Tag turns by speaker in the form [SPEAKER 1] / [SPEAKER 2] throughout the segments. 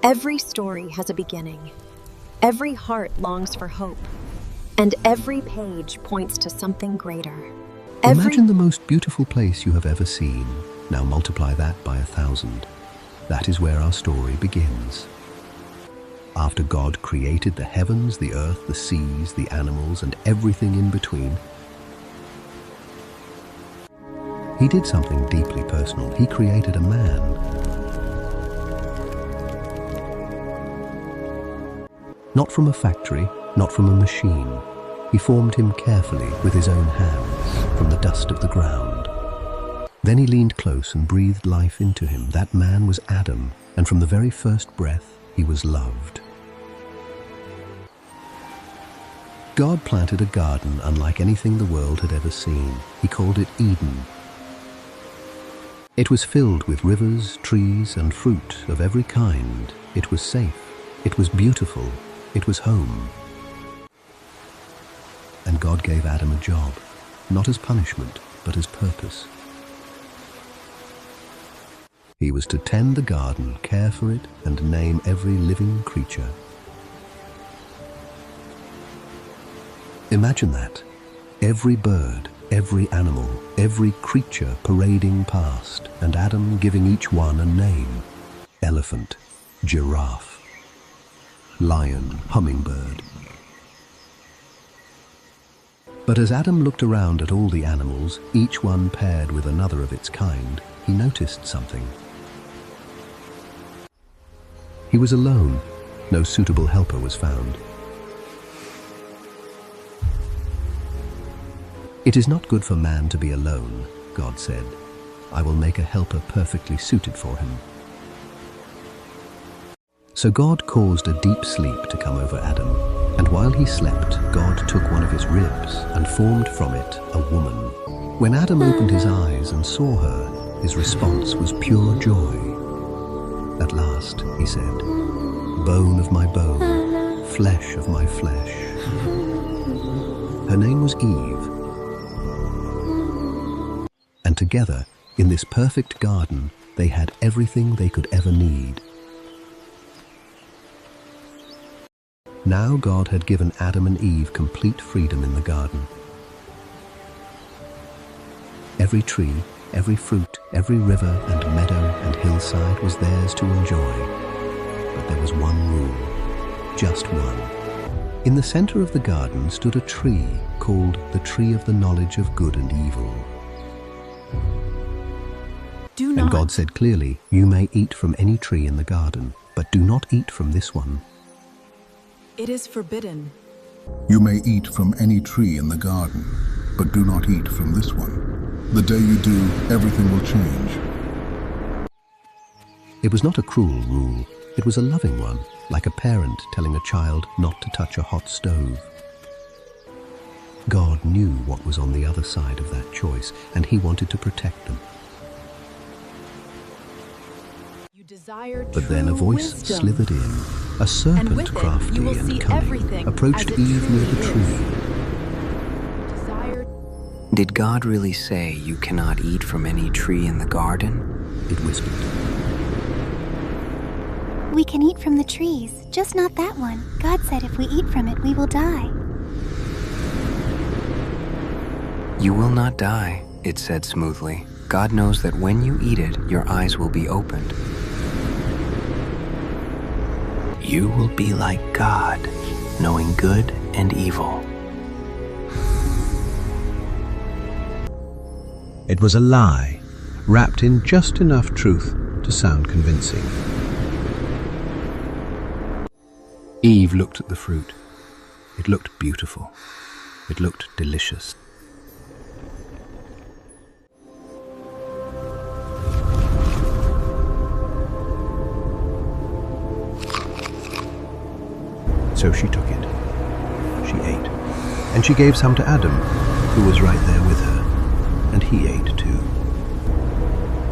[SPEAKER 1] Every story has a beginning. Every heart longs for hope. And every page points to something greater.
[SPEAKER 2] Imagine the most beautiful place you have ever seen. Now multiply that by 1,000. That is where our story begins. After God created the heavens, the earth, the seas, the animals, and everything in between, He did something deeply personal. He created a man. Not from a factory, not from a machine. He formed him carefully with his own hands from the dust of the ground. Then he leaned close and breathed life into him. That man was Adam, and from the very first breath, he was loved. God planted a garden unlike anything the world had ever seen. He called it Eden. It was filled with rivers, trees, and fruit of every kind. It was safe. It was beautiful. It was home. And God gave Adam a job, not as punishment, but as purpose. He was to tend the garden, care for it, and name every living creature. Imagine that. Every bird, every animal, every creature parading past, and Adam giving each one a name. Elephant, giraffe, lion, hummingbird. But as Adam looked around at all the animals, each one paired with another of its kind, he noticed something. He was alone. No suitable helper was found. "It is not good for man to be alone," God said. "I will make a helper perfectly suited for him." So God caused a deep sleep to come over Adam, and while he slept, God took one of his ribs and formed from it a woman. When Adam opened his eyes and saw her, his response was pure joy. "At last," he said, "bone of my bone, flesh of my flesh." Her name was Eve. And together, in this perfect garden, they had everything they could ever need. Now God had given Adam and Eve complete freedom in the garden. Every tree, every fruit, every river and meadow and hillside was theirs to enjoy. But there was one rule, just one. In the center of the garden stood a tree called the tree of the knowledge of good and evil. And God said clearly, "You may eat from any tree in the garden, but do not eat from this one."
[SPEAKER 3] It is forbidden.
[SPEAKER 4] "You may eat from any tree in the garden, but do not eat from this one. The day you do, everything will change."
[SPEAKER 2] It was not a cruel rule. It was a loving one, like a parent telling a child not to touch a hot stove. God knew what was on the other side of that choice, and he wanted to protect them. But then a voice slithered in. A serpent, crafty and cunning, approached Eve near the tree.
[SPEAKER 5] "Did God really say you cannot eat from any tree in the garden?"
[SPEAKER 2] It whispered.
[SPEAKER 6] "We can eat from the trees, just not that one. God said if we eat from it, we will die."
[SPEAKER 5] "You will not die," it said smoothly. "God knows that when you eat it, your eyes will be opened. You will be like God, knowing good and evil."
[SPEAKER 7] It was a lie, wrapped in just enough truth to sound convincing.
[SPEAKER 2] Eve looked at the fruit. It looked beautiful. It looked delicious. So she took it. She ate. And she gave some to Adam, who was right there with her. And he ate too.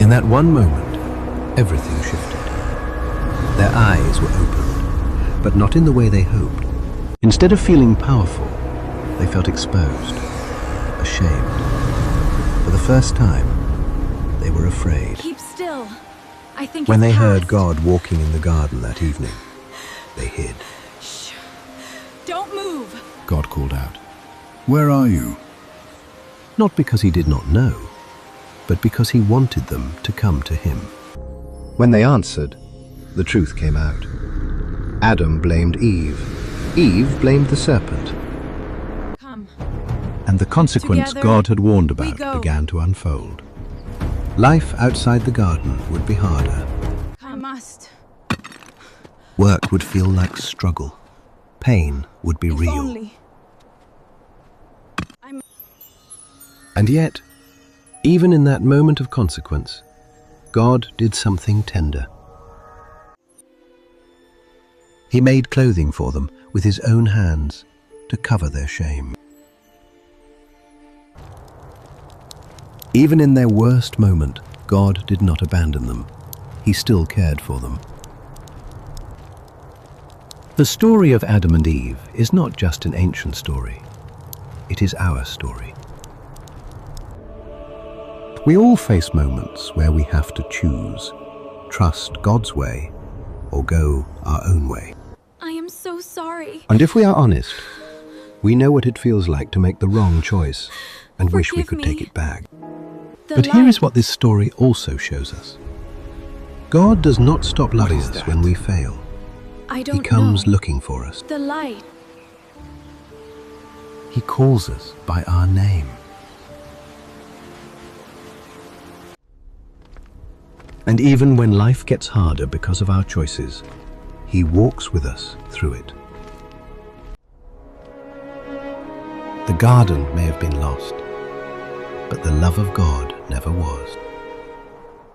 [SPEAKER 2] In that one moment, everything shifted. Their eyes were opened, but not in the way they hoped. Instead of feeling powerful, they felt exposed, ashamed. For the first time, they were afraid.
[SPEAKER 3] Keep still. I think
[SPEAKER 7] When
[SPEAKER 3] it's
[SPEAKER 7] they heard
[SPEAKER 3] past.
[SPEAKER 7] God walking in the garden that evening, they hid.
[SPEAKER 3] Shh. Don't move.
[SPEAKER 4] God called out, "Where are you?"
[SPEAKER 7] Not because he did not know, but because he wanted them to come to him. When they answered, the truth came out. Adam blamed Eve. Eve blamed the serpent.
[SPEAKER 3] Come.
[SPEAKER 7] And the consequence
[SPEAKER 3] Together,
[SPEAKER 7] God had warned
[SPEAKER 3] we
[SPEAKER 7] about
[SPEAKER 3] go.
[SPEAKER 7] began to unfold. Life outside the garden would be harder.
[SPEAKER 3] I must.
[SPEAKER 7] Work would feel like struggle. Pain would be
[SPEAKER 3] If
[SPEAKER 7] real.
[SPEAKER 3] only.
[SPEAKER 7] And yet, even in that moment of consequence, God did something tender. He made clothing for them with his own hands to cover their shame. Even in their worst moment, God did not abandon them. He still cared for them. The story of Adam and Eve is not just an ancient story. It is our story. We all face moments where we have to choose, trust God's way or go our own way.
[SPEAKER 3] I am so sorry.
[SPEAKER 7] And if we are honest, we know what it feels like to make the wrong choice and wish we
[SPEAKER 3] Forgive
[SPEAKER 7] could
[SPEAKER 3] me.
[SPEAKER 7] take it back.
[SPEAKER 3] The
[SPEAKER 7] But here
[SPEAKER 3] light.
[SPEAKER 7] is what this story also shows us. God does not stop loving
[SPEAKER 5] is
[SPEAKER 7] us
[SPEAKER 5] that?
[SPEAKER 7] when we fail.
[SPEAKER 3] I
[SPEAKER 7] He
[SPEAKER 3] don't
[SPEAKER 7] comes
[SPEAKER 3] know.
[SPEAKER 7] looking for us.
[SPEAKER 3] The light.
[SPEAKER 7] He calls us by our name. And even when life gets harder because of our choices, He walks with us through it. The garden may have been lost, but the love of God never was.